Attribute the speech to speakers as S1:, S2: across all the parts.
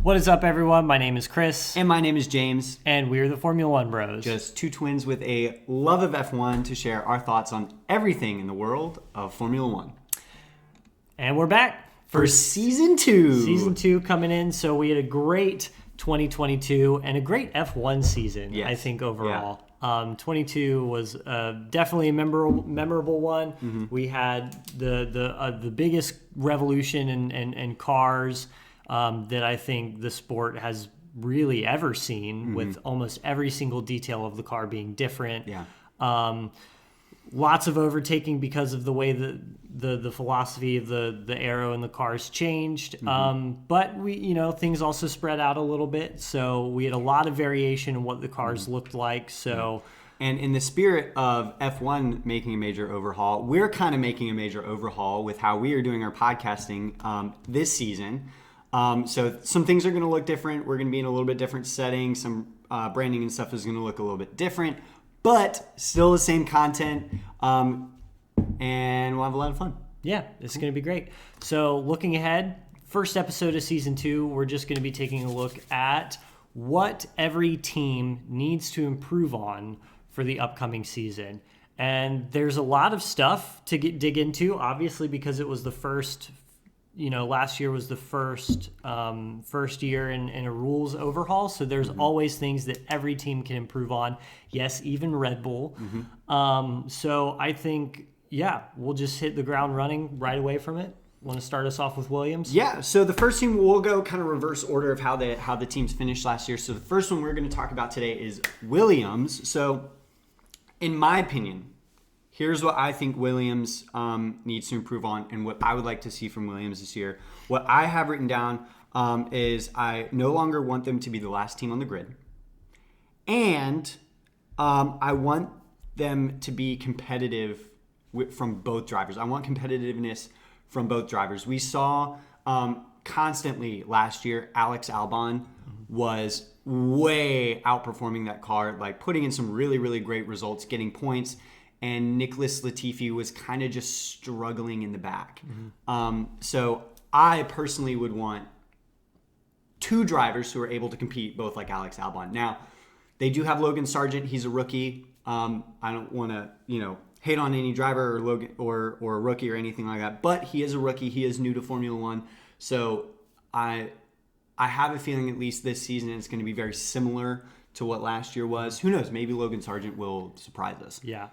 S1: What is up, everyone? My name is Chris.
S2: And my name is James.
S1: And we're the Formula One Bros.
S2: Just two twins with a love of F1 to share our thoughts on everything in the world of Formula One.
S1: And we're back
S2: for Season 2.
S1: Season 2 coming in. So we had a great 2022 and a great F1 season, yes. I think, overall. Yeah. 22 was definitely a memorable one. Mm-hmm. We had the biggest revolution in cars that I think the sport has really ever seen, mm-hmm. with almost every single detail of the car being different.
S2: Yeah.
S1: Lots of overtaking because of the way the philosophy of the aero in the cars changed. Mm-hmm. But things also spread out a little bit. So we had a lot of variation in what the cars mm-hmm. looked like. So.
S2: And in the spirit of F1 making a major overhaul, we're kind of making a major overhaul with how we are doing our podcasting this season. So some things are going to look different. We're going to be in a little bit different setting. Some branding and stuff is going to look a little bit different, but still the same content. And we'll have a lot of fun.
S1: Yeah, it's going to be great. So looking ahead, first episode of Season 2, we're just going to be taking a look at what every team needs to improve on for the upcoming season. And there's a lot of stuff to dig into, obviously, because it was the first. Last year was the first year in a rules overhaul. So there's mm-hmm. always things that every team can improve on. Yes, even Red Bull. Mm-hmm. So I think, we'll just hit the ground running right away from it. Want to start us off with Williams?
S2: Yeah, so the first team, we'll go kind of reverse order of how the teams finished last year. So the first one we're going to talk about today is Williams. So in my opinion, here's what I think Williams needs to improve on and what I would like to see from Williams this year. What I have written down is I no longer want them to be the last team on the grid. And I want them to be competitive from both drivers. I want competitiveness from both drivers. We saw constantly last year, Alex Albon was way outperforming that car, like putting in some really, really great results, getting points. And Nicholas Latifi was kind of just struggling in the back. Mm-hmm. So I personally would want two drivers who are able to compete, both like Alex Albon. Now, they do have Logan Sargent. He's a rookie. I don't want to, hate on any driver or Logan or a rookie or anything like that. But he is a rookie. He is new to Formula One. So I have a feeling at least this season it's going to be very similar to what last year was. Who knows? Maybe Logan Sargent will surprise us.
S1: Yeah.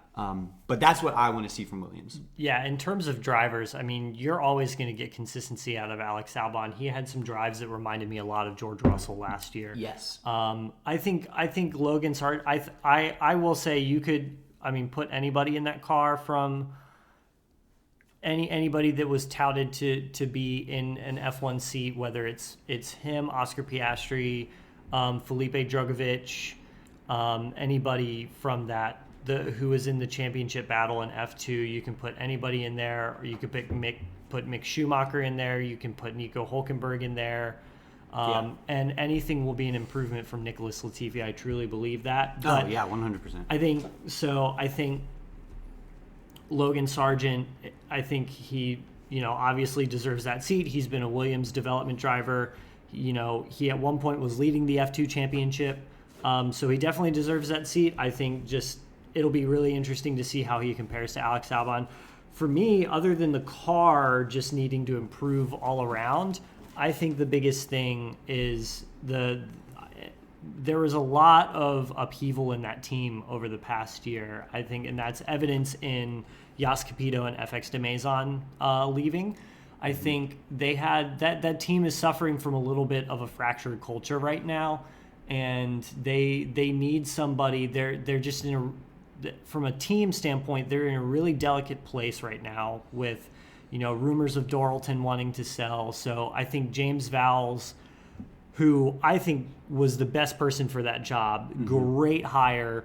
S2: But that's what I want to see from Williams.
S1: Yeah, in terms of drivers, I mean, you're always going to get consistency out of Alex Albon. He had some drives that reminded me a lot of George Russell last year.
S2: Yes.
S1: I think Logan Sargent, I will say you could, put anybody in that car from anybody that was touted to be in an F1 seat, whether it's him, Oscar Piastri, Felipe Drugovich, anybody from that who was in the championship battle in F2, you can put anybody in there, or you could put Mick Schumacher in there, you can put Nico Hülkenberg in there, and anything will be an improvement from Nicholas Latifi. I truly believe that. But
S2: 100%.
S1: I think Logan Sargent, I think he, obviously deserves that seat. He's been a Williams development driver. He at one point was leading the F2 championship, so he definitely deserves that seat. I think it'll be really interesting to see how he compares to Alex Albon. For me, other than the car just needing to improve all around, I think the biggest thing is there was a lot of upheaval in that team over the past year, I think, and that's evidence in Yas Capito and FX de Maison leaving. I think they had that team is suffering from a little bit of a fractured culture right now, and they need somebody. They're just from a team standpoint, they're in a really delicate place right now with rumors of Doralton wanting to sell. So I think James Vowles, who I think was the best person for that job, mm-hmm. great hire.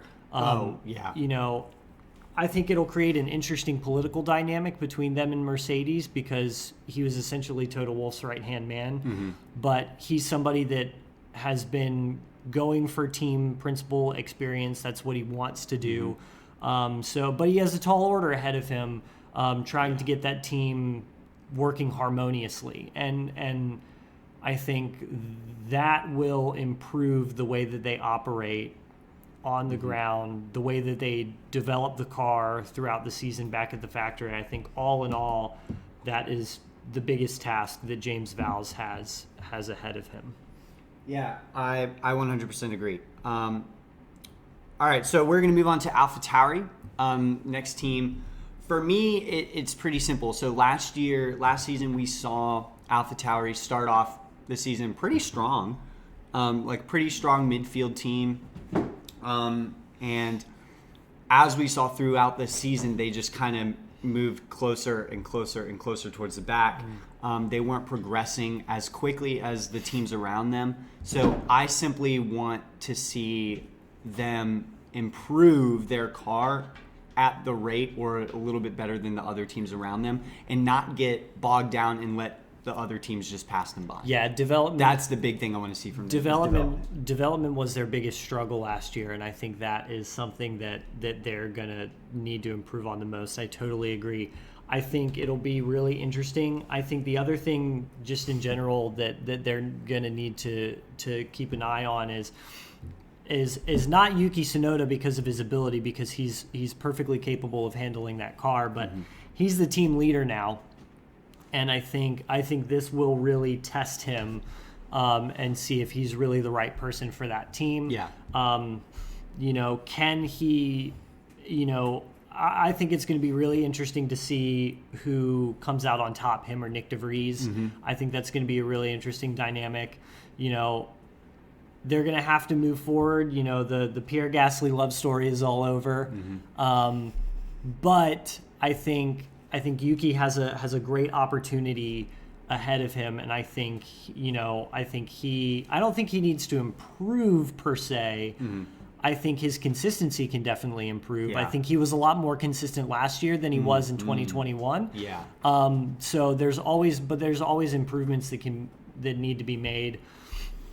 S1: I think it'll create an interesting political dynamic between them and Mercedes because he was essentially Toto Wolff's right-hand man. Mm-hmm. But he's somebody that has been going for team principal experience. That's what he wants to do. Mm-hmm. But he has a tall order ahead of him, trying to get that team working harmoniously. And I think that will improve the way that they operate on the ground, the way that they develop the car throughout the season back at the factory. I think all in all, that is the biggest task that James Vowles has ahead of him.
S2: Yeah, I 100% agree. All right, so we're going to move on to Alpha Tauri, next team. For me, it's pretty simple. So last season, we saw Alpha Tauri start off the season pretty strong, pretty strong midfield team. And as we saw throughout the season, they just kind of moved closer and closer and closer towards the back. They weren't progressing as quickly as the teams around them. So I simply want to see them improve their car at the rate or a little bit better than the other teams around them and not get bogged down and let the other teams just pass them by.
S1: Yeah, development.
S2: That's the big thing I want to see from
S1: development. Development was their biggest struggle last year, and I think that is something that they're going to need to improve on the most. I totally agree. I think it'll be really interesting. I think the other thing, just in general, that they're going to need to keep an eye on is not Yuki Tsunoda because of his ability, because he's perfectly capable of handling that car, but he's the team leader now. And I think this will really test him and see if he's really the right person for that team.
S2: Yeah.
S1: Can he, I think it's going to be really interesting to see who comes out on top, him or Nick DeVries. I think that's going to be a really interesting dynamic. They're going to have to move forward. The Pierre Gasly love story is all over. But I think Yuki has a great opportunity ahead of him, and I think I don't think he needs to improve per se. I think his consistency can definitely improve.
S2: Yeah.
S1: I think he was a lot more consistent last year than he was in 2021.
S2: Yeah.
S1: So there's always improvements that need to be made.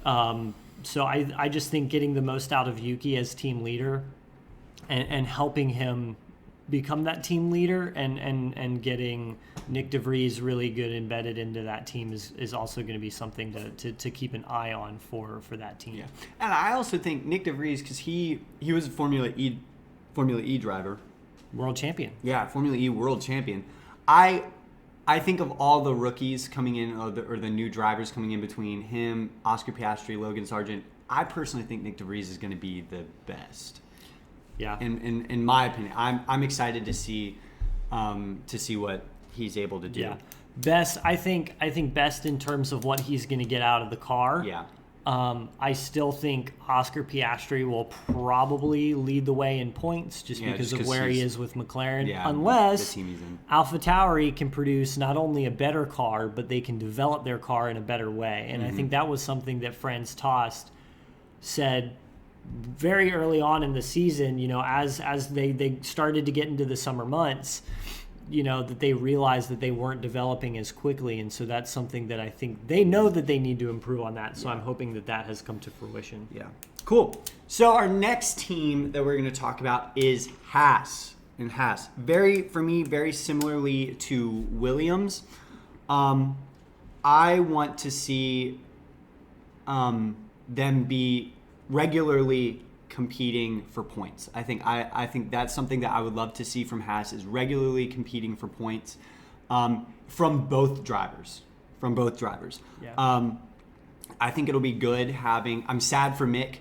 S1: So I just think getting the most out of Yuki as team leader and helping him become that team leader and getting Nick DeVries really good embedded into that team is also going to be something to keep an eye on for that team.
S2: Yeah. And I also think Nick DeVries, because he was a Formula E driver.
S1: World champion.
S2: Yeah, Formula E world champion. I think of all the rookies coming in or the new drivers coming in between him, Oscar Piastri, Logan Sargent, I personally think Nick DeVries is going to be the best.
S1: Yeah.
S2: In my opinion, I'm excited to see what he's able to do.
S1: Yeah. Best, I think best in terms of what he's going to get out of the car.
S2: Yeah.
S1: I still think Oscar Piastri will probably lead the way in points just because of where he is with McLaren.
S2: Yeah,
S1: unless
S2: the team he's in.
S1: Alpha Tauri can produce not only a better car, but they can develop their car in a better way. And I think that was something that Franz Tost said very early on in the season, as they started to get into the summer months, that they realized that they weren't developing as quickly. And so that's something that I think they know that they need to improve on that. So I'm hoping that has come to fruition.
S2: Yeah. Cool. So our next team that we're going to talk about is Haas. And Haas, for me, very similarly to Williams. I want to see them be regularly competing for points. I think that's something that I would love to see from Haas, is regularly competing for points from both drivers.
S1: Yeah.
S2: I think it'll be good having. I'm sad for Mick,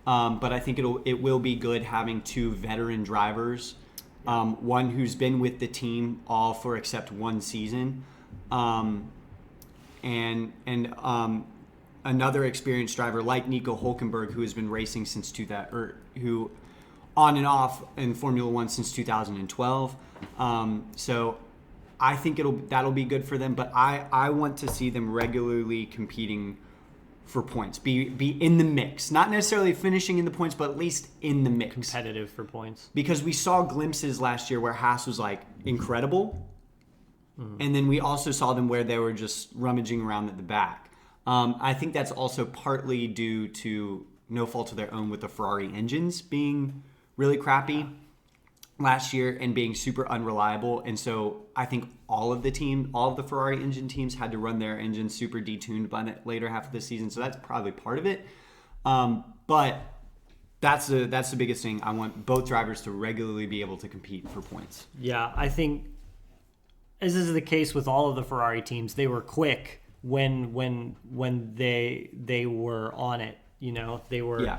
S2: but I think it will be good having two veteran drivers. One who's been with the team all for except one season, and another experienced driver like Nico Hülkenberg, who has been racing since who on and off in Formula One since 2012. So I think that'll be good for them. But I want to see them regularly competing for points, be in the mix, not necessarily finishing in the points, but at least in the mix,
S1: competitive for points.
S2: Because we saw glimpses last year where Haas was like incredible, and then we also saw them where they were just rummaging around at the back. I think that's also partly due to no fault of their own with the Ferrari engines being really crappy. last year and being super unreliable. And so I think all of the Ferrari engine teams had to run their engines super detuned by the later half of the season. So that's probably part of it. But that's the biggest thing. I want both drivers to regularly be able to compete for points.
S1: Yeah, I think as is the case with all of the Ferrari teams, they were quick when they were on it. They were. Yeah.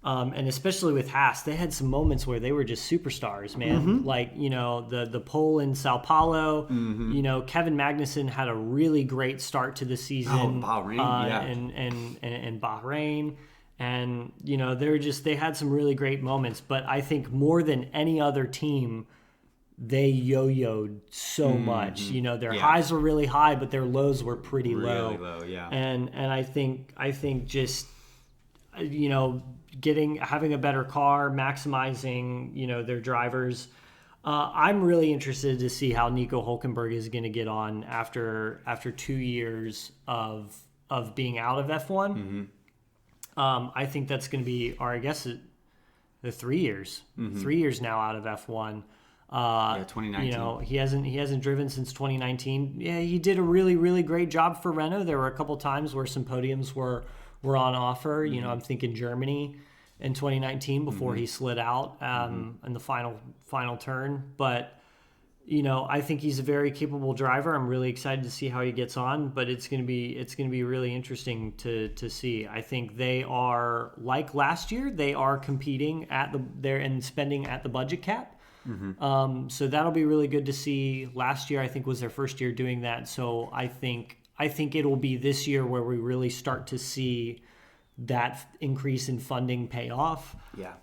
S1: And especially with Haas, they had some moments where they were just superstars, man. Mm-hmm. Like, the pole in Sao Paulo, mm-hmm. Kevin Magnussen had a really great start to the season.
S2: Bahrain, yeah.
S1: And Bahrain. And, they had some really great moments. But I think more than any other team, they yo-yoed so much. Their highs were really high, but their lows were pretty
S2: really low, yeah.
S1: And I think just, having a better car, maximizing, their drivers. I'm really interested to see how Nico Hülkenberg is going to get on after 2 years of being out of F1. Mm-hmm. I think that's going to be, or I guess the 3 years. Mm-hmm. 3 years now out of F1.
S2: 2019.
S1: He hasn't driven since 2019. Yeah, he did a really, really great job for Renault. There were a couple times where some podiums were on offer. Mm-hmm. I'm thinking Germany in 2019 before mm-hmm. he slid out in the final turn. But, I think he's a very capable driver. I'm really excited to see how he gets on, but it's going to be really interesting to see. I think they are, like last year, they are competing and spending at the budget cap. Mm-hmm. So that'll be really good to see. Last year, I think, was their first year doing that. So I think it'll be this year where we really start to see that increase in funding pay off.
S2: Yeah.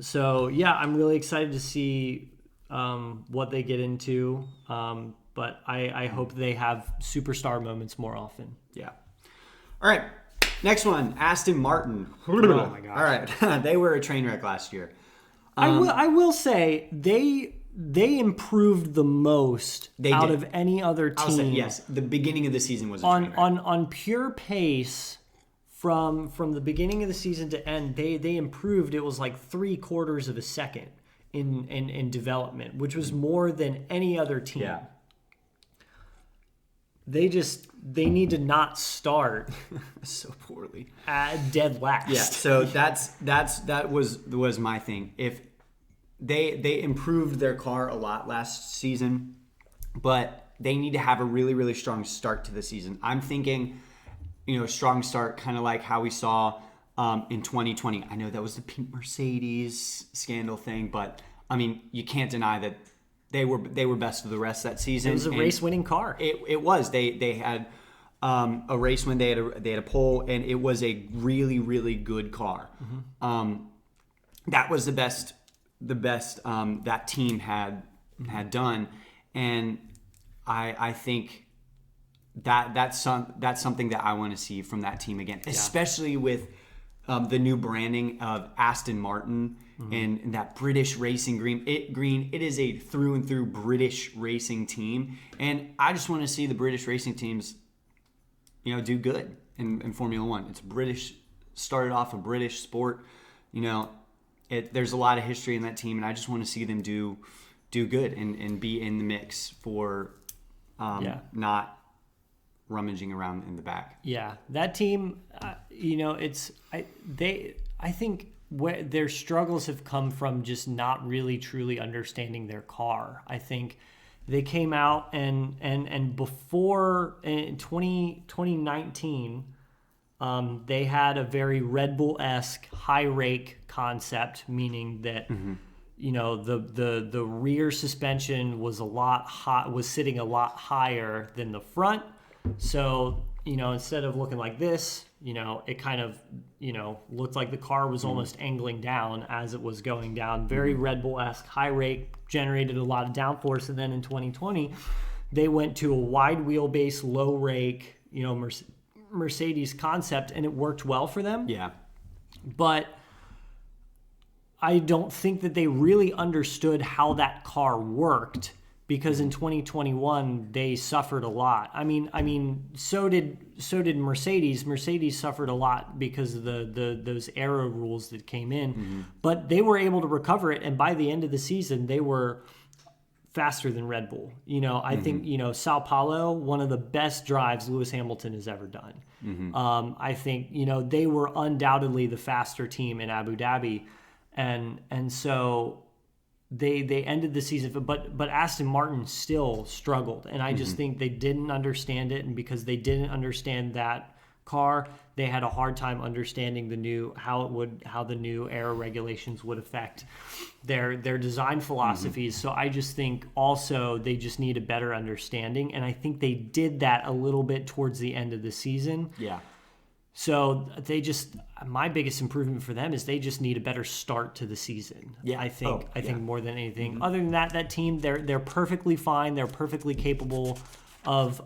S1: So yeah, I'm really excited to see what they get into. But I hope they have superstar moments more often.
S2: Yeah. All right. Next one, Aston Martin.
S1: Oh my gosh.
S2: All right. They were a train wreck last year.
S1: I will say they improved the most out of any other team.
S2: I'll say, yes, the beginning of the season was a train wreck.
S1: On pure pace from the beginning of the season to end. They improved. It was like 3/4 of a second in development, which was more than any other team.
S2: Yeah.
S1: They need to not start
S2: so poorly
S1: at dead last.
S2: Yeah, so that was my thing. If they improved their car a lot last season, but they need to have a really, really strong start to the season. I'm thinking, a strong start, kind of like how we saw in 2020. I know that was the pink Mercedes scandal thing, but I mean, you can't deny that they were best of the rest that season.
S1: It was a race-winning car.
S2: It was. They had a race win. They had a pole, and it was a really, really good car. Mm-hmm. That was the best that team had done, and I think that's something that I want to see from that team again, especially with the new branding of Aston Martin. Mm-hmm. And that British racing green. It is a through and through British racing team, and I just want to see the British racing teams, do good in Formula One. It's British, started off a British sport. There's a lot of history in that team, and I just want to see them do good and be in the mix for not rummaging around in the back.
S1: Yeah, that team, I think where their struggles have come from just not really truly understanding their car. I think they came out and before in 2019, they had a very Red Bull-esque high rake concept, meaning that mm-hmm. The rear suspension was sitting a lot higher than the front. So instead of looking like this, it kind of, looked like the car was almost angling down as it was going down. Very Red Bull-esque, high rake, generated a lot of downforce. And then in 2020, they went to a wide wheelbase, low rake, Mercedes concept, and it worked well for them.
S2: Yeah.
S1: But I don't think that they really understood how that car worked because in 2021 they suffered a lot. I mean, so did Mercedes. Mercedes suffered a lot because of those aero rules that came in, but they were able to recover it, and by the end of the season, they were faster than Red Bull. I think Sao Paulo, one of the best drives Lewis Hamilton has ever done. I think they were undoubtedly the faster team in Abu Dhabi, and so. They ended the season, but Aston Martin still struggled, and I just think they didn't understand it, and because they didn't understand that car, they had a hard time understanding how the new aero regulations would affect their design philosophies. So I just think also they just need a better understanding, and I think they did that a little bit towards the end of the season.
S2: Yeah.
S1: So my biggest improvement for them is they just need a better start to the season.
S2: Yeah.
S1: I think more than anything. Other than that team, they're perfectly fine. They're perfectly capable of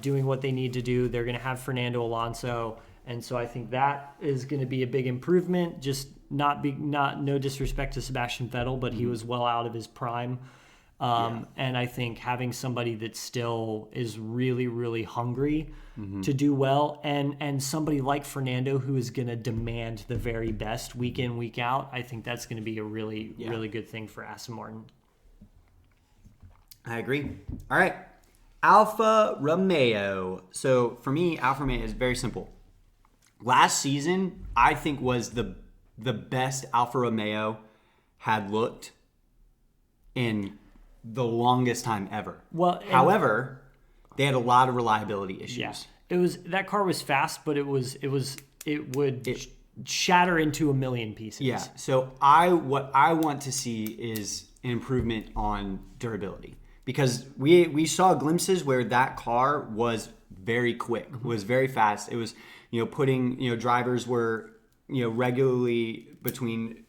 S1: doing what they need to do. They're going to have Fernando Alonso, and so I think that is going to be a big improvement. Just no disrespect to Sebastian Vettel, but he was well out of his prime. And I think having somebody that still is really, really hungry to do well, and somebody like Fernando who is going to demand the very best week in, week out, I think that's going to be a really, really good thing for Aston Martin.
S2: I agree. All right. Alfa Romeo. So for me, Alfa Romeo is very simple. Last season, I think was the best Alfa Romeo had looked in the longest time ever.
S1: Well,
S2: however, they had a lot of reliability issues.
S1: Yeah, that car was fast, but it would shatter into a million pieces.
S2: Yeah. So what I want to see is an improvement on durability, because we saw glimpses where that car was very quick, was very fast. It was putting drivers were regularly between.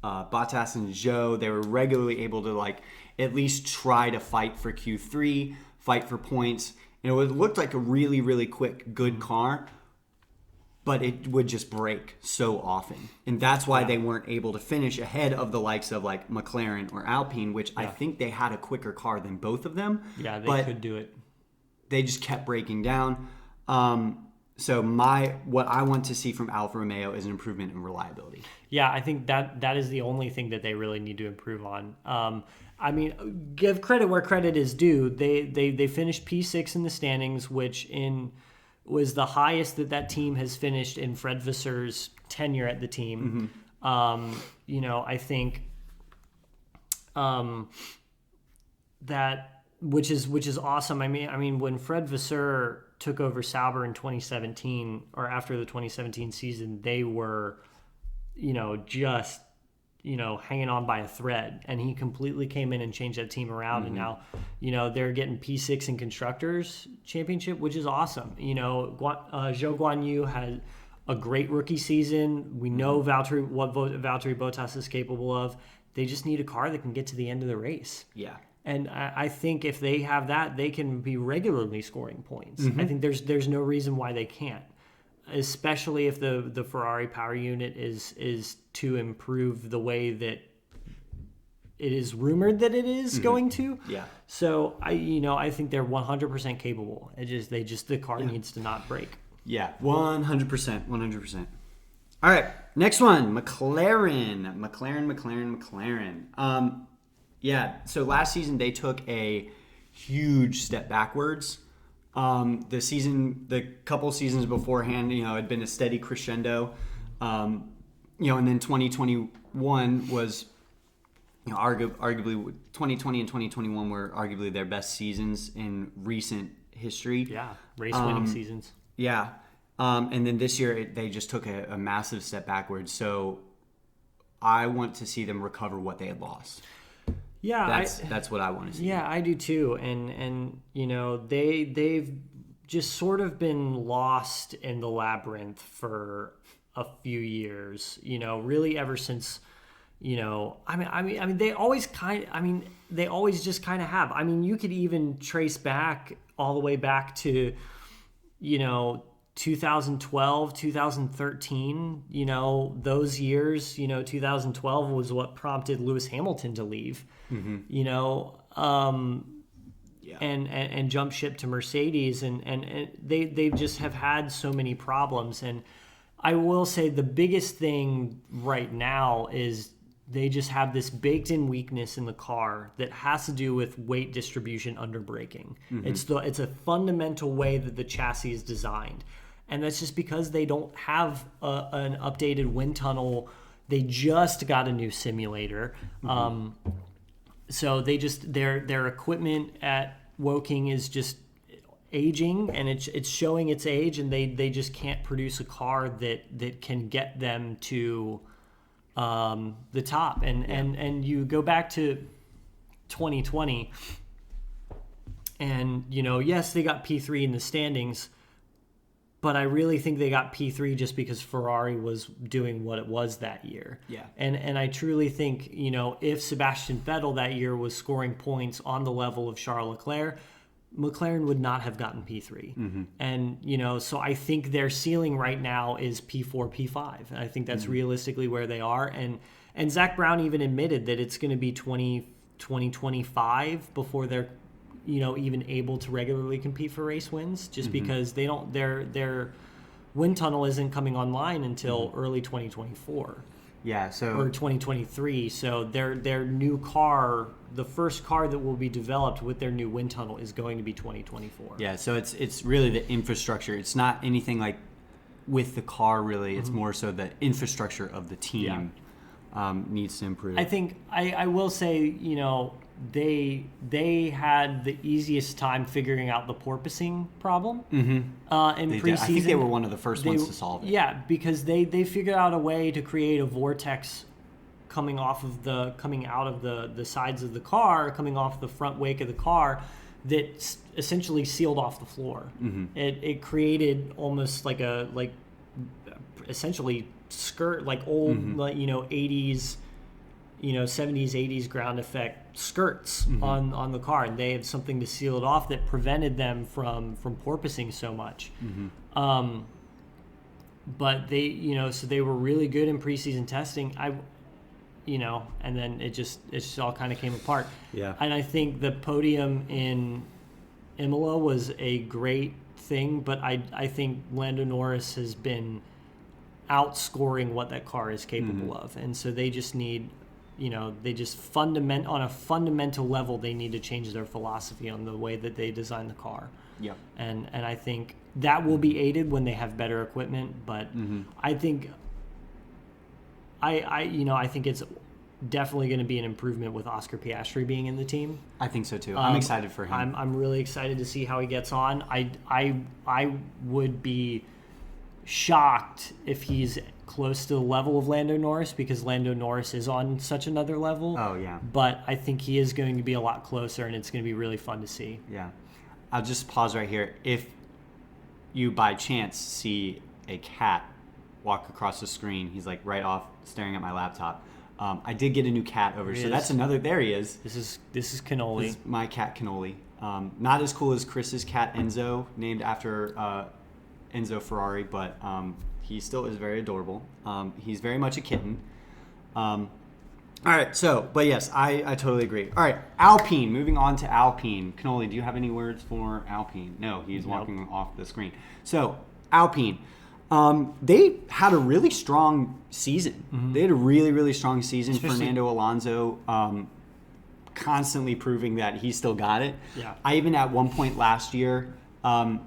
S2: Bottas and Zhou, they were regularly able to at least try to fight for Q3, fight for points. It looked like a really, really quick, good car, but it would just break so often. And that's why they weren't able to finish ahead of the likes of McLaren or Alpine, which I think they had a quicker car than both of them.
S1: Yeah, they could do it.
S2: They just kept breaking down. So what I want to see from Alfa Romeo is an improvement in reliability.
S1: Yeah, I think that is the only thing that they really need to improve on. I mean, give credit where credit is due. They finished P6 in the standings, which was the highest that team has finished in Fred Vasseurs' tenure at the team. I think that which is awesome. I mean, when Fred Vasseur took over Sauber in 2017, or after the 2017 season, they were, just, hanging on by a thread, and he completely came in and changed that team around. And now, they're getting P6 in Constructors Championship, which is awesome. Zhou Guanyu had a great rookie season. We know what Valtteri Bottas is capable of. They just need a car that can get to the end of the race.
S2: Yeah.
S1: And I think if they have that, they can be regularly scoring points. I think there's no reason why they can't, especially if the Ferrari power unit is to improve the way that it is rumored that it is going to.
S2: Yeah.
S1: So I think they're 100% capable. The car needs to not break.
S2: Yeah, 100%. All right, next one, McLaren. Yeah, so last season they took a huge step backwards. The couple seasons beforehand, had been a steady crescendo. And then 2021 was, arguably 2020 and 2021 were arguably their best seasons in recent history.
S1: Yeah, race-winning seasons.
S2: Yeah, and then this year they just took a massive step backwards. So I want to see them recover what they had lost.
S1: Yeah,
S2: that's what I want to see.
S1: Yeah, I do too. And they've just sort of been lost in the labyrinth for a few years. Really ever since. I mean, they always just kind of have. I mean, you could even trace back all the way back to, 2012, 2013, those years, 2012 was what prompted Lewis Hamilton to leave, and jump ship to Mercedes. And they just have had so many problems. And I will say the biggest thing right now is they just have this baked-in weakness in the car that has to do with weight distribution under braking. It's a fundamental way that the chassis is designed. And that's just because they don't have an updated wind tunnel. They just got a new simulator. So their equipment at Woking is just aging, and it's showing its age, and they just can't produce a car that can get them to the top. And you go back to 2020, and yes, they got P3 in the standings, but I really think they got P3 just because Ferrari was doing what it was that year.
S2: Yeah.
S1: And I truly think, if Sebastian Vettel that year was scoring points on the level of Charles Leclerc, McLaren would not have gotten P3. And, so I think their ceiling right now is P4, P5. And I think that's realistically where they are. And Zach Brown even admitted that it's going to be 2025 before they're even able to regularly compete for race wins, just because their wind tunnel isn't coming online until early 2024.
S2: Yeah,
S1: or 2023. So their new car, the first car that will be developed with their new wind tunnel, is going to be 2024.
S2: Yeah, so it's really the infrastructure. It's not anything like with the car really. It's more so the infrastructure of the team needs to improve.
S1: I think I will say, they had the easiest time figuring out the porpoising problem in preseason.
S2: I think they were one of the first ones to solve it.
S1: Yeah, because they figured out a way to create a vortex coming out of the sides of the car, coming off the front wake of the car, that essentially sealed off the floor. It created almost like essentially skirt, like old 80s, 70s, 80s ground effect skirts on the car, and they had something to seal it off that prevented them from porpoising so much. But they, so they were really good in preseason testing. And then it just all kind of came apart.
S2: Yeah.
S1: And I think the podium in Imola was a great thing, but I think Lando Norris has been outscoring what that car is capable of, and so they just need. They just on a fundamental level, they need to change their philosophy on the way that they design the car.
S2: Yep.
S1: And I think that will be aided when they have better equipment. But I think I think it's definitely going to be an improvement with Oscar Piastri being in the team.
S2: I think so too. I'm excited for him.
S1: I'm really excited to see how he gets on. I would be shocked if he's close to the level of Lando Norris, because Lando Norris is on such another level.
S2: Oh, yeah.
S1: But I think he is going to be a lot closer, and it's going to be really fun to see.
S2: Yeah. I'll just pause right here. If you by chance see a cat walk across the screen, he's like right off staring at my laptop. I did get a new cat over, so that's another. There he is.
S1: This is Cannoli.
S2: This is my cat Cannoli. Not as cool as Chris's cat Enzo, named after Enzo Ferrari, but he still is very adorable. He's very much a kitten. All right, but yes, I totally agree. All right, Alpine, moving on to Alpine. Cannoli, do you have any words for Alpine? No, he's walking off the screen. So, Alpine, they had a really strong season. They had a really, really strong season. Fernando Alonso constantly proving that he still got it.
S1: Yeah.
S2: I even at one point last year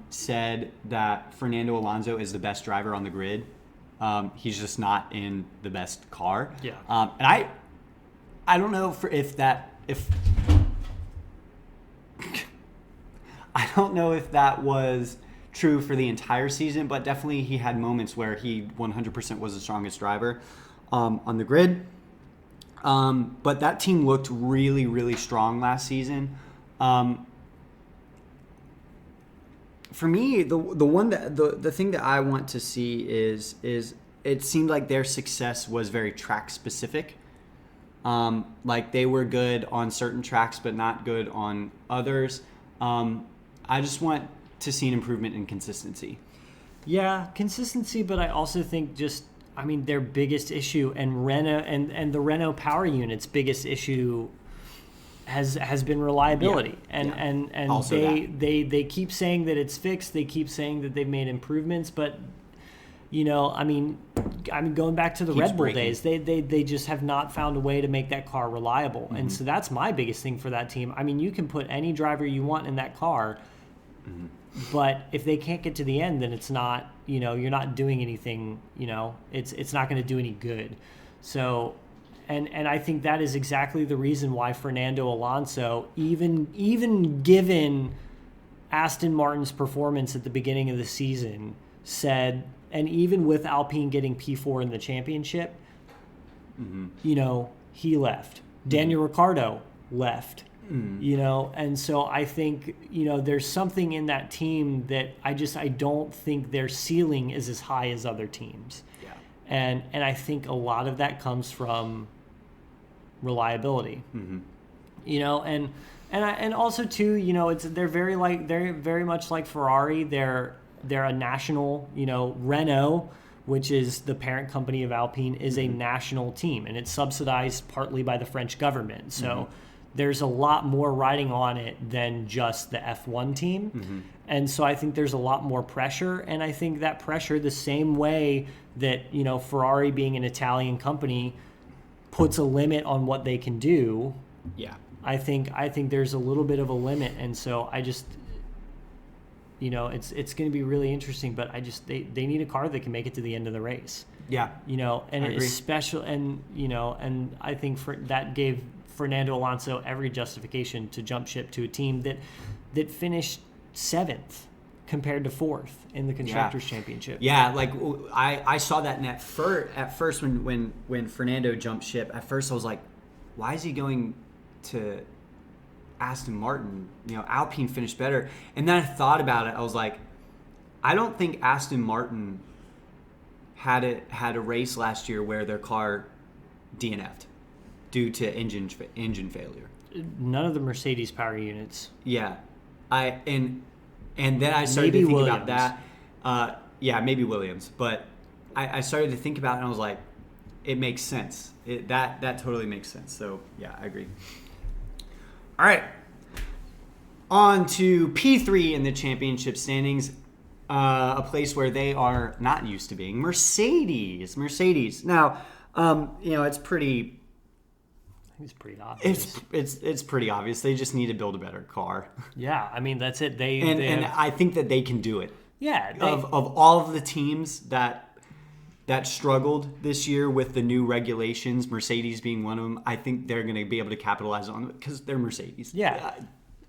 S2: said that Fernando Alonso is the best driver on the grid. He's just not in the best car.
S1: Yeah.
S2: And I don't know if I don't know if that was true for the entire season, but definitely he had moments where he 100% was the strongest driver on the grid. But that team looked really, really strong last season. For me, the thing that I want to see is it seemed like their success was very track specific. Like they were good on certain tracks, but not good on others. I just want to see an improvement in consistency.
S1: Yeah, consistency, but I also think their biggest issue and Renault and the Renault power unit's biggest issue has been reliability. And
S2: Also
S1: they keep saying that it's fixed, they keep saying that they've made improvements, but going back to the Red Bull days, they just have not found a way to make that car reliable. And so that's my biggest thing for that team. I mean, you can put any driver you want in that car, but if they can't get to the end, then it's not, you're not doing anything, it's not going to do any good. So, and I think that is exactly the reason why Fernando Alonso, even given Aston Martin's performance at the beginning of the season, said, and even with Alpine getting P4 in the championship, he left. Daniel Ricciardo left. And so I think, there's something in that team that I don't think their ceiling is as high as other teams.
S2: Yeah.
S1: And I think a lot of that comes from reliability. And also too, they're very much like Ferrari. They're a national, Renault, which is the parent company of Alpine, is a national team, and it's subsidized partly by the French government. So there's a lot more riding on it than just the F1 team. And so I think there's a lot more pressure, and I think that pressure, the same way that, Ferrari being an Italian company puts a limit on what they can do.
S2: Yeah.
S1: I think there's a little bit of a limit, and so I just, it's going to be really interesting, but they need a car that can make it to the end of the race.
S2: Yeah.
S1: And it is special, and I think that gave Fernando Alonso every justification to jump ship to a team that finished 7th compared to 4th in the Constructors' Championship.
S2: Yeah, like I saw that, and at first when Fernando jumped ship, at first I was like, why is he going to Aston Martin? Alpine finished better. And then I thought about it. I was like, I don't think Aston Martin had a race last year where their car DNF'd due to engine failure.
S1: None of the Mercedes power units.
S2: Yeah. And then I started to think about that. Maybe Williams. But I started to think about it, and I was like, it makes sense. That totally makes sense. So, yeah, I agree. All right. On to P3 in the championship standings, a place where they are not used to being. Mercedes. Now, it's pretty...
S1: I think it's pretty obvious.
S2: It's pretty obvious. They just need to build a better car.
S1: Yeah, I mean, that's it.
S2: And I think that they can do it.
S1: Yeah.
S2: Of all of the teams that struggled this year with the new regulations, Mercedes being one of them, I think they're going to be able to capitalize on it because they're Mercedes.
S1: Yeah.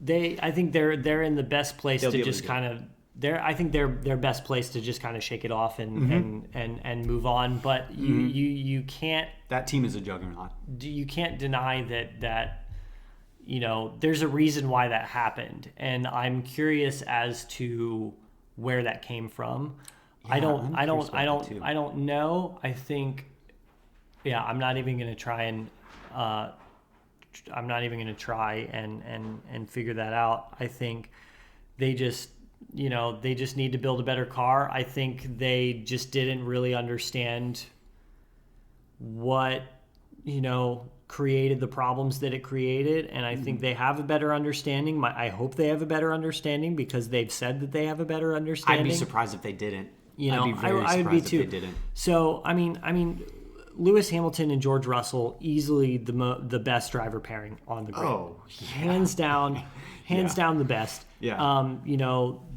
S1: I think they're in the best place to just kind of I think they're best place to just kind of shake it off and move on. But you can't.
S2: That team is a juggernaut.
S1: You can't deny that there's a reason why that happened, and I'm curious as to where that came from. Yeah, I don't know. I think, I'm not even going to try and figure that out. I think they just need to build a better car. I think they just didn't really understand what, created the problems that it created. And I think they have a better understanding. I hope they have a better understanding because they've said that they have a better understanding.
S2: I'd be surprised if they didn't.
S1: I'd be very surprised if they didn't. So, I mean, Lewis Hamilton and George Russell, easily the best driver pairing on the grid. Oh, yeah. Hands down the best.
S2: Yeah.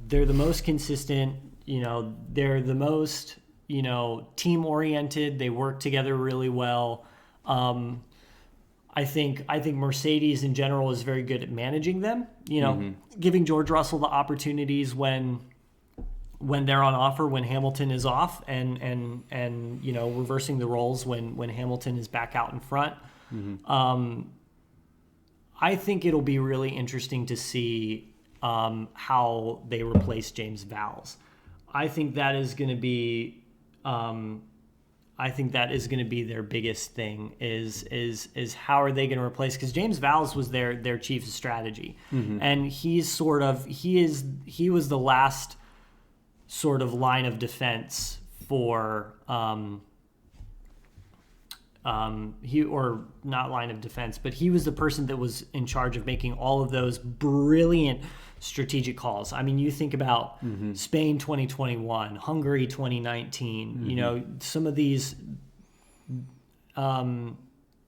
S1: They're the most consistent. They're the most, team oriented. They work together really well. I think Mercedes in general is very good at managing them. Giving George Russell the opportunities when they're on offer, when Hamilton is off, and reversing the roles when Hamilton is back out in front. I think it'll be really interesting to see how they replace James Vowles. I think that is going to be their biggest thing is how are they going to replace, because James Vowles was their chief of strategy, and he was the last sort of line of defense for or not line of defense, but he was the person that was in charge of making all of those brilliant strategic calls. I mean, you think about Spain 2021, Hungary 2019, you know, some of these.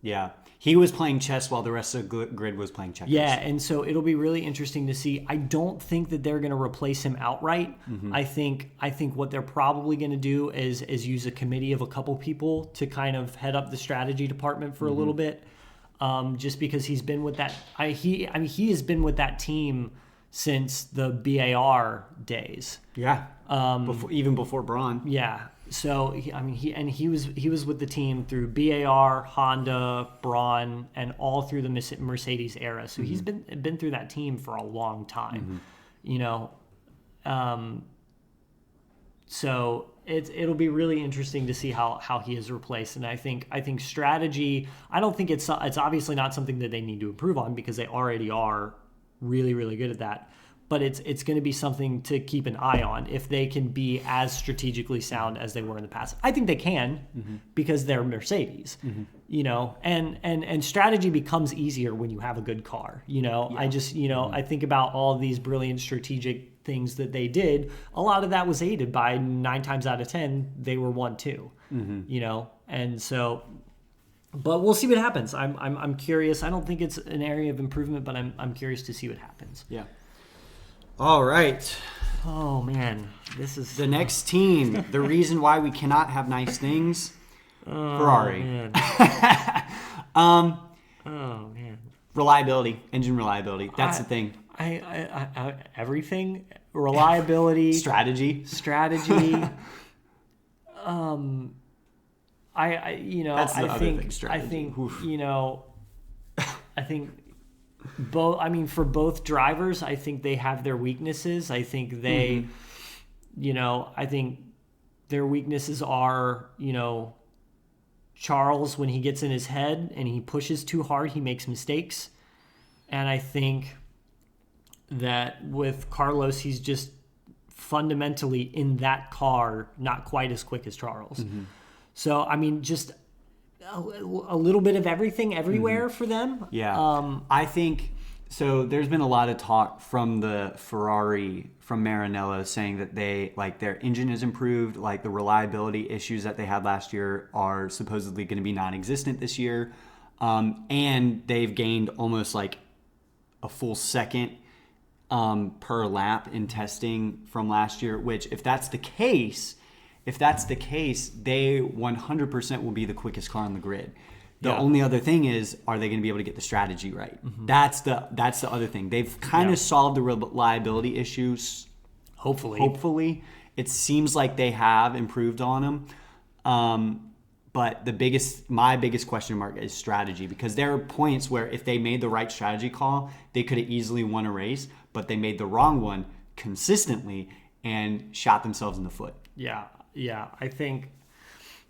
S2: Yeah. He was playing chess while the rest of the grid was playing checkers.
S1: Yeah, and so it'll be really interesting to see. I don't think that they're going to replace him outright. I think what they're probably going to do is use a committee of a couple people to kind of head up the strategy department for a little bit, just because he's been with that. He has been with that team since the BAR days.
S2: Yeah. Even before Braun.
S1: Yeah. So he was with the team through BAR, Honda, Braun, and all through the Mercedes era. So he's been through that team for a long time, you know. So it'll be really interesting to see how he is replaced. And I think strategy. I don't think it's obviously not something that they need to improve on because they already are really, really good at that. But it's going to be something to keep an eye on if they can be as strategically sound as they were in the past. I think they can because they're Mercedes, you know, and strategy becomes easier when you have a good car. You know, yeah. I think about all of these brilliant strategic things that they did. A lot of that was aided by 9 times out of 10, they were 1-2, you know, and so. But we'll see what happens. I'm curious. I don't think it's an area of improvement, but I'm curious to see what happens.
S2: Yeah. All right.
S1: Oh man, this is
S2: the next team. The reason why we cannot have nice things. Ferrari.
S1: Man. Oh man.
S2: Reliability, engine reliability. That's the thing.
S1: I everything, reliability,
S2: strategy.
S1: I think both. I mean, for both drivers, I think they have their weaknesses. I think they, I think their weaknesses are, Charles, when he gets in his head and he pushes too hard, he makes mistakes. And I think that with Carlos, he's just fundamentally in that car not quite as quick as Charles. So, I mean, just a little bit of everything everywhere for them.
S2: Yeah. I think, so there's been a lot of talk from the Ferrari, from Maranello, saying that they, like, their engine is improved, like the reliability issues that they had last year are supposedly going to be non-existent this year. And they've gained almost like a full second per lap in testing from last year, which if that's the case, they 100% will be the quickest car on the grid. The only other thing is, are they going to be able to get the strategy right? That's the other thing. They've kind of solved the reliability issues. Hopefully. It seems like they have improved on them. But my biggest question mark is strategy, because there are points where if they made the right strategy call, they could have easily won a race, but they made the wrong one consistently and shot themselves in the foot.
S1: Yeah. I think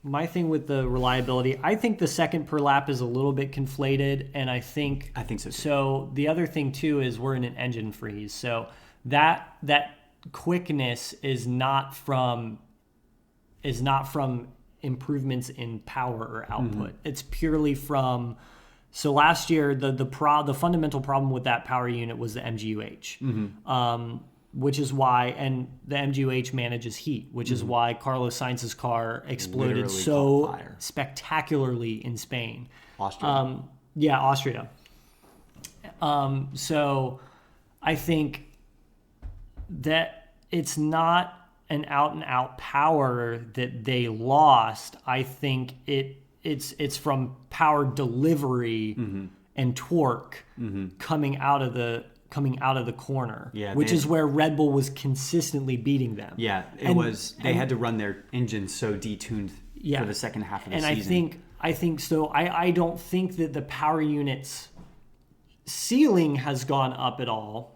S1: my thing with the reliability, I think the second per lap is a little bit conflated, and I think
S2: so too.
S1: So the other thing too is we're in an engine freeze, so that quickness is not from improvements in power or output. It's purely from. So last year, the fundamental problem with that power unit was the MGUH, which is why, and the MGUH manages heat, which is why Carlos Sainz's car exploded
S2: Literally
S1: so spectacularly in Spain.
S2: Austria.
S1: Austria. So I think that it's not an out-and-out power that they lost. I think it's from power delivery and torque coming out of the corner, which is where Red Bull was consistently beating them.
S2: Yeah, they had to run their engine so detuned for the second half of the season.
S1: I think so. I don't think that the power unit's ceiling has gone up at all.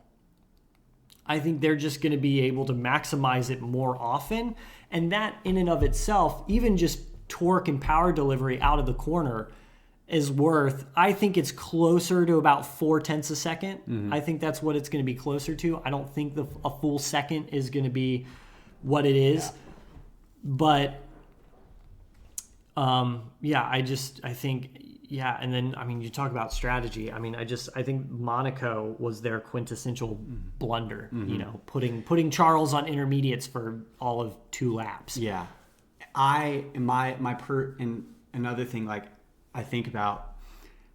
S1: I think they're just going to be able to maximize it more often. And that in and of itself, even just torque and power delivery out of the corner is worth, I think it's closer to about 0.4 a second. I think that's what it's going to be closer to. I don't think a full second is going to be what it is.
S2: Yeah.
S1: But I think, and then, I mean, you talk about strategy. I mean, I think Monaco was their quintessential blunder, putting Charles on intermediates for all of 2 laps.
S2: Yeah. Another thing, like, I think about,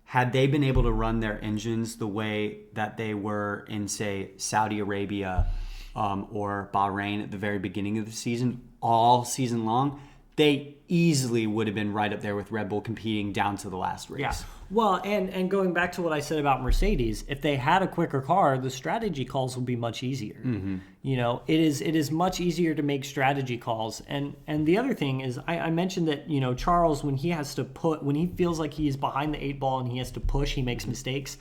S2: had they been able to run their engines the way that they were in, say, Saudi Arabia or Bahrain at the very beginning of the season, all season long, they easily would have been right up there with Red Bull competing down to the last race.
S1: Yeah. Well, and going back to what I said about Mercedes, if they had a quicker car, the strategy calls would be much easier.
S2: Mm-hmm.
S1: It is much easier to make strategy calls. And the other thing is, I mentioned that, Charles, when he feels like he is behind the 8 ball and he has to push, he makes mistakes.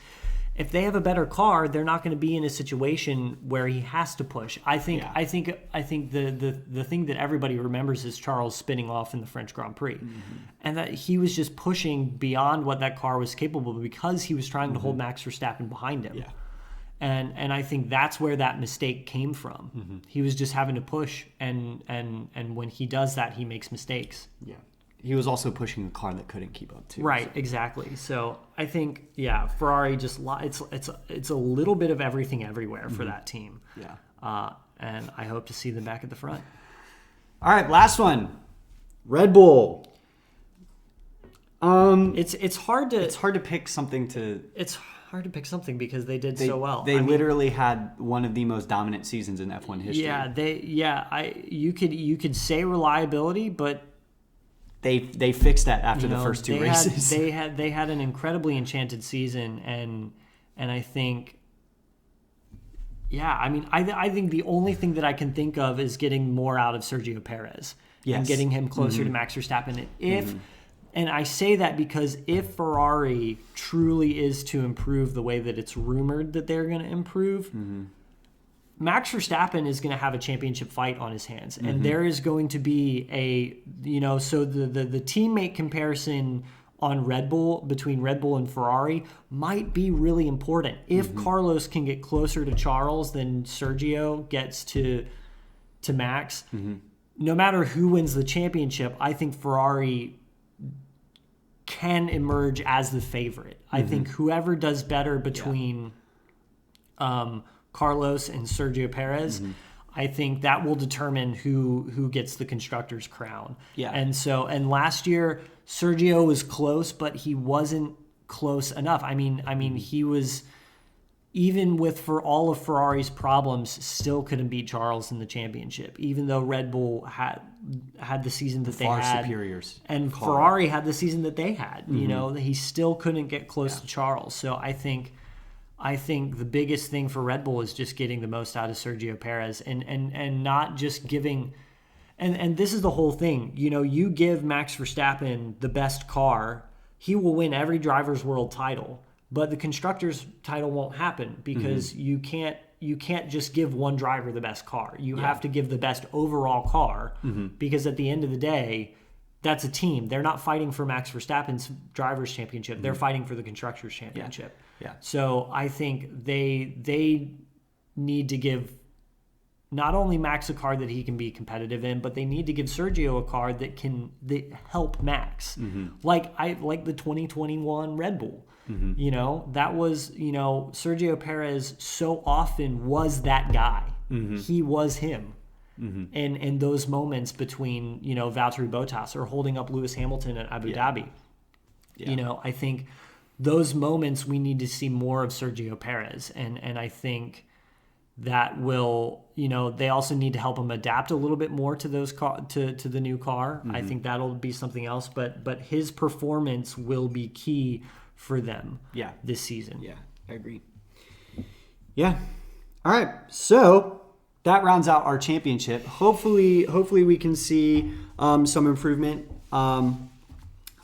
S1: If they have a better car, they're not going to be in a situation where he has to push. I think the thing that everybody remembers is Charles spinning off in the French Grand Prix, and that he was just pushing beyond what that car was capable of because he was trying to hold Max Verstappen behind him.
S2: Yeah.
S1: And I think that's where that mistake came from.
S2: Mm-hmm.
S1: He was just having to push, and when he does that, he makes mistakes.
S2: Yeah. He was also pushing a car that couldn't keep up too.
S1: Right, exactly. So I think, Ferrari just it's a little bit of everything everywhere for that team.
S2: Yeah.
S1: And I hope to see them back at the front.
S2: All right, last one, Red Bull.
S1: It's hard to
S2: pick something to.
S1: It's hard to pick something because they did so well.
S2: They literally had one of the most dominant seasons in F1 history.
S1: You could say reliability, but
S2: they fixed that after the first 2 races.
S1: They had an incredibly enchanted season, and I think, I think the only thing that I can think of is getting more out of Sergio Perez and getting him closer to Max Verstappen. And I say that because if Ferrari truly is to improve the way that it's rumored that they're going to improve, Max Verstappen is going to have a championship fight on his hands. And there is going to be so the teammate comparison on Red Bull, between Red Bull and Ferrari, might be really important. If Carlos can get closer to Charles than Sergio gets to Max, no matter who wins the championship, I think Ferrari can emerge as the favorite. I think whoever does better between Carlos and Sergio Perez, I think that will determine who gets the constructor's crown. Yeah. And last year Sergio was close, but he wasn't close enough. I mean he was, even for all of Ferrari's problems, still couldn't beat Charles in the championship, even though Red Bull had the season that they had.
S2: Far superiors.
S1: And Ferrari had the season that they had. He still couldn't get close to Charles. So I think the biggest thing for Red Bull is just getting the most out of Sergio Perez and not just giving. And this is the whole thing. You give Max Verstappen the best car, he will win every Drivers' World title. But the constructors' title won't happen because you can't just give one driver the best car. You have to give the best overall car because at the end of the day, that's a team. They're not fighting for Max Verstappen's drivers' championship. They're fighting for the constructors' championship.
S2: Yeah.
S1: So I think they need to give not only Max a car that he can be competitive in, but they need to give Sergio a car that help Max. Like the 2021 Red Bull. That was, Sergio Perez so often was that guy. He was him. And those moments between, Valtteri Bottas or holding up Lewis Hamilton at Abu Dhabi. I think those moments we need to see more of Sergio Perez. And I think that will, they also need to help him adapt a little bit more to those to the new car. I think that'll be something else, but his performance will be key for them this season.
S2: Yeah, I agree. Yeah. All right. So that rounds out our championship. Hopefully we can see some improvement.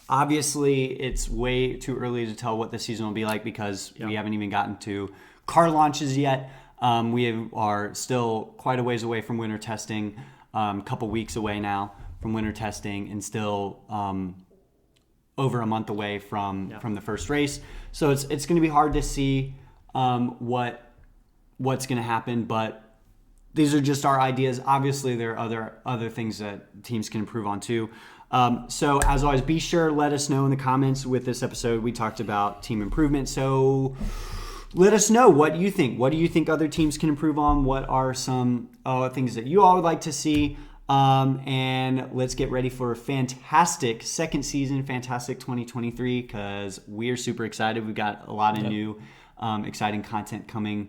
S2: Obviously, it's way too early to tell what the season will be like because we haven't even gotten to car launches yet. We are still quite a ways away from winter testing, a couple weeks away now from winter testing, and still over a month away from the first race. So it's going to be hard to see what's going to happen, but these are just our ideas. Obviously, there are other things that teams can improve on too. So as always, be sure to let us know in the comments. With this episode, we talked about team improvement. So let us know what you think. What do you think other teams can improve on? What are some things that you all would like to see? And let's get ready for a fantastic second season, fantastic 2023, because we're super excited. We've got a lot of new exciting content coming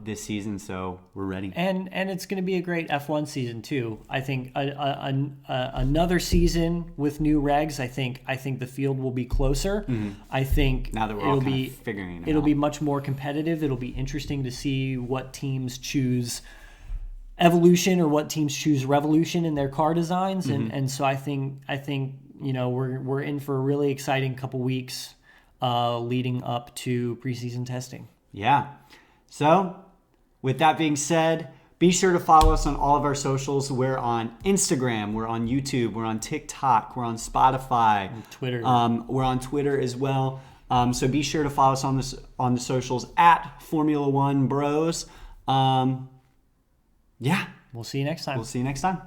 S2: this season, so we're ready.
S1: And it's going to be a great F1 season too. I think another season with new regs. I think the field will be closer. Mm-hmm. I think
S2: now that we're all kind of figuring it out,
S1: it'll be much more competitive. It'll be interesting to see what teams choose evolution or what teams choose revolution in their car designs. Mm-hmm. And so I think we're in for a really exciting couple weeks leading up to preseason testing.
S2: Yeah. So, with that being said, be sure to follow us on all of our socials. We're on Instagram, we're on YouTube, we're on TikTok, we're on Spotify,
S1: and Twitter.
S2: We're on Twitter as well. So be sure to follow us on the socials at Formula One Bros.
S1: We'll see you next time.